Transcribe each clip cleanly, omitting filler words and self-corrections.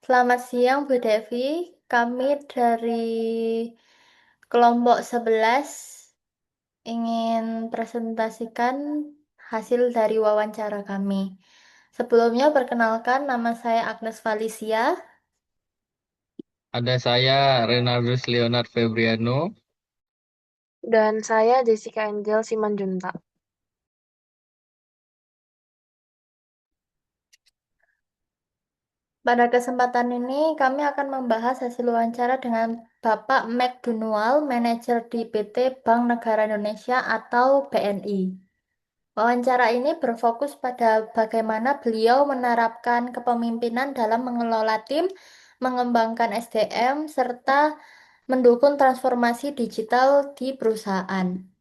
Selamat siang Bu Devi, kami dari kelompok 11 ingin presentasikan hasil dari wawancara kami. Sebelumnya perkenalkan nama saya Agnes Falicia. Ada saya, Renaldus Leonard Febriano. Dan saya Jessica Angel Simanjuntak. Pada kesempatan ini kami akan membahas hasil wawancara dengan Bapak McDonald, manajer di PT Bank Negara Indonesia atau BNI. Wawancara ini berfokus pada bagaimana beliau menerapkan kepemimpinan dalam mengelola tim, mengembangkan SDM, serta mendukung transformasi digital di perusahaan.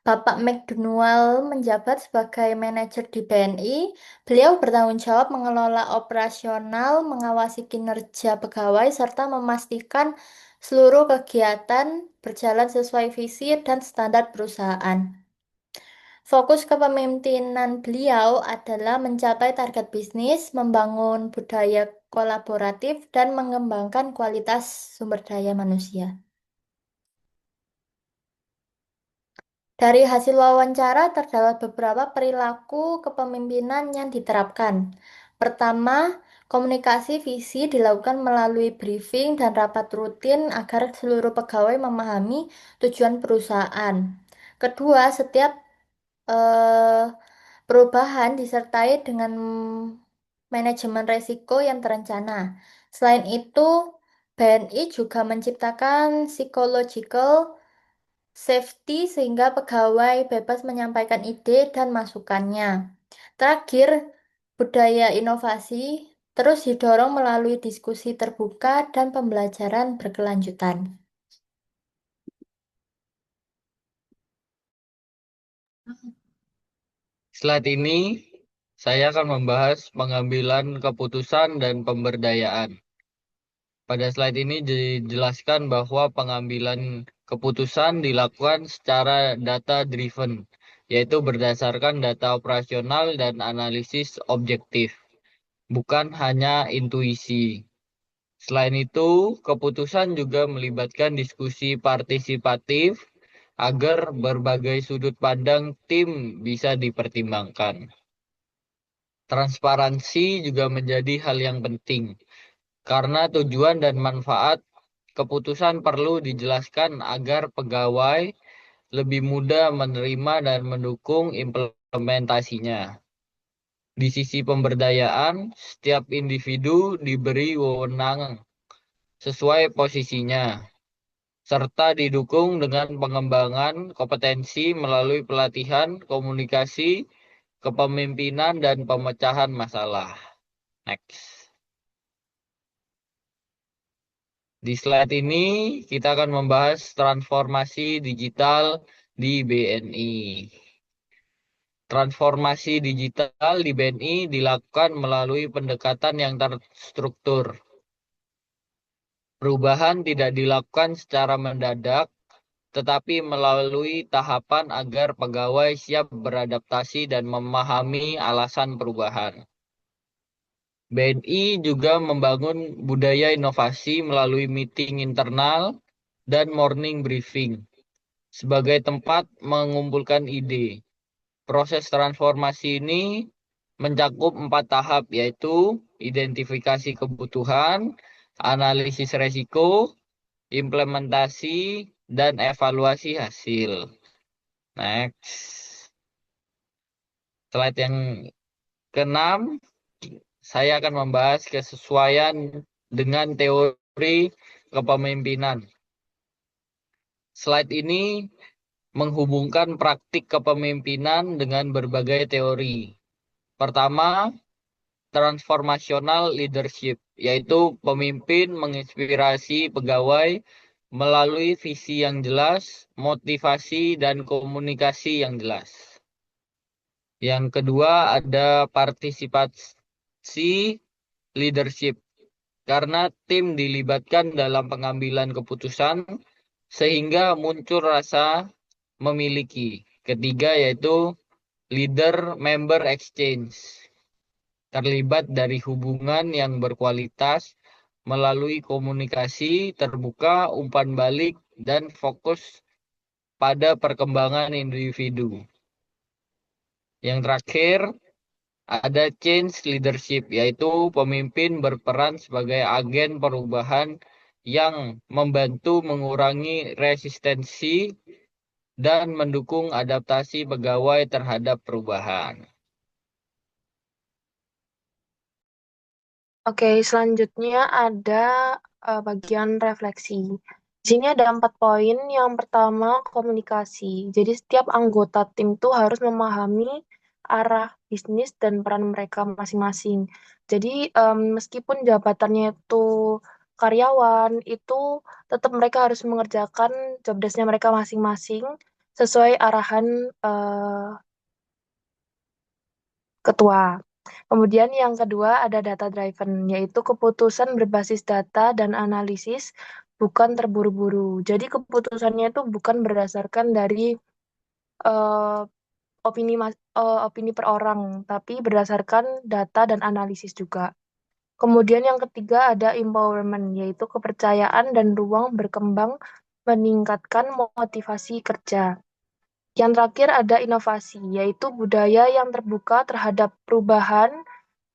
Bapak McDonald menjabat sebagai manajer di BNI. Beliau bertanggung jawab mengelola operasional, mengawasi kinerja pegawai, serta memastikan seluruh kegiatan berjalan sesuai visi dan standar perusahaan. Fokus kepemimpinan beliau adalah mencapai target bisnis, membangun budaya kolaboratif, dan mengembangkan kualitas sumber daya manusia. Dari hasil wawancara terdapat beberapa perilaku kepemimpinan yang diterapkan. Pertama, komunikasi visi dilakukan melalui briefing dan rapat rutin agar seluruh pegawai memahami tujuan perusahaan. Kedua, setiap eh, perubahan disertai dengan manajemen risiko yang terencana. Selain itu, BNI juga menciptakan psychological safety sehingga pegawai bebas menyampaikan ide dan masukannya. Terakhir, budaya inovasi terus didorong melalui diskusi terbuka dan pembelajaran berkelanjutan. Slide ini, saya akan membahas pengambilan keputusan dan pemberdayaan. Pada slide ini dijelaskan bahwa pengambilan keputusan dilakukan secara data-driven, yaitu berdasarkan data operasional dan analisis objektif, bukan hanya intuisi. Selain itu, keputusan juga melibatkan diskusi partisipatif agar berbagai sudut pandang tim bisa dipertimbangkan. Transparansi juga menjadi hal yang penting, karena tujuan dan manfaat keputusan perlu dijelaskan agar pegawai lebih mudah menerima dan mendukung implementasinya. Di sisi pemberdayaan, setiap individu diberi wewenang sesuai posisinya, serta didukung dengan pengembangan kompetensi melalui pelatihan, komunikasi, kepemimpinan, dan pemecahan masalah. Next. Di slide ini, kita akan membahas transformasi digital di BNI. Transformasi digital di BNI dilakukan melalui pendekatan yang terstruktur. Perubahan tidak dilakukan secara mendadak, tetapi melalui tahapan agar pegawai siap beradaptasi dan memahami alasan perubahan. BNI juga membangun budaya inovasi melalui meeting internal dan morning briefing sebagai tempat mengumpulkan ide. Proses transformasi ini mencakup 4 tahap, yaitu identifikasi kebutuhan, analisis resiko, implementasi, dan evaluasi hasil. Next. Slide yang keenam, saya akan membahas kesesuaian dengan teori kepemimpinan. Slide ini menghubungkan praktik kepemimpinan dengan berbagai teori. Pertama, transformational leadership, yaitu pemimpin menginspirasi pegawai melalui visi yang jelas, motivasi, dan komunikasi yang jelas. Yang kedua ada partisipasi leadership, karena tim dilibatkan dalam pengambilan keputusan sehingga muncul rasa memiliki. Ketiga yaitu leader member exchange, terlibat dari hubungan yang berkualitas melalui komunikasi terbuka, umpan balik, dan fokus pada perkembangan individu. Yang terakhir, ada change leadership, yaitu pemimpin berperan sebagai agen perubahan yang membantu mengurangi resistensi dan mendukung adaptasi pegawai terhadap perubahan. Oke, selanjutnya ada bagian refleksi. Di sini ada 4 poin. Yang pertama, komunikasi. Jadi setiap anggota tim tuh harus memahami arah bisnis dan peran mereka masing-masing. Jadi meskipun jabatannya itu karyawan, itu tetap mereka harus mengerjakan job desk-nya mereka masing-masing sesuai arahan ketua. Kemudian yang kedua ada data driven, yaitu keputusan berbasis data dan analisis, bukan terburu-buru. Jadi keputusannya itu bukan berdasarkan dari eh, opini per orang, tapi berdasarkan data dan analisis juga. Kemudian yang ketiga ada empowerment, yaitu kepercayaan dan ruang berkembang meningkatkan motivasi kerja. Yang terakhir ada inovasi, yaitu budaya yang terbuka terhadap perubahan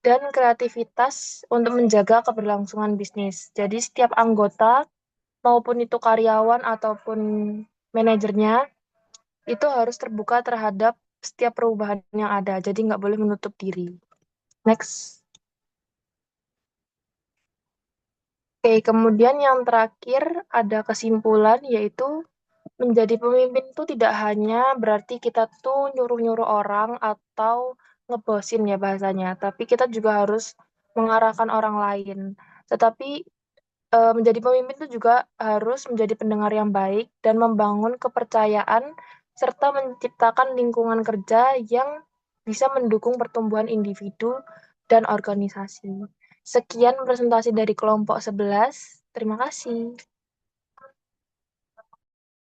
dan kreativitas untuk menjaga keberlangsungan bisnis. Jadi setiap anggota, maupun itu karyawan ataupun manajernya, itu harus terbuka terhadap setiap perubahan yang ada. Jadi nggak boleh menutup diri. Next. Oke, kemudian yang terakhir ada kesimpulan, yaitu menjadi pemimpin itu tidak hanya berarti kita tuh nyuruh-nyuruh orang atau ngebosin ya bahasanya, tapi kita juga harus mengarahkan orang lain. Tetapi menjadi pemimpin itu juga harus menjadi pendengar yang baik dan membangun kepercayaan serta menciptakan lingkungan kerja yang bisa mendukung pertumbuhan individu dan organisasi. Sekian presentasi dari kelompok 11. Terima kasih.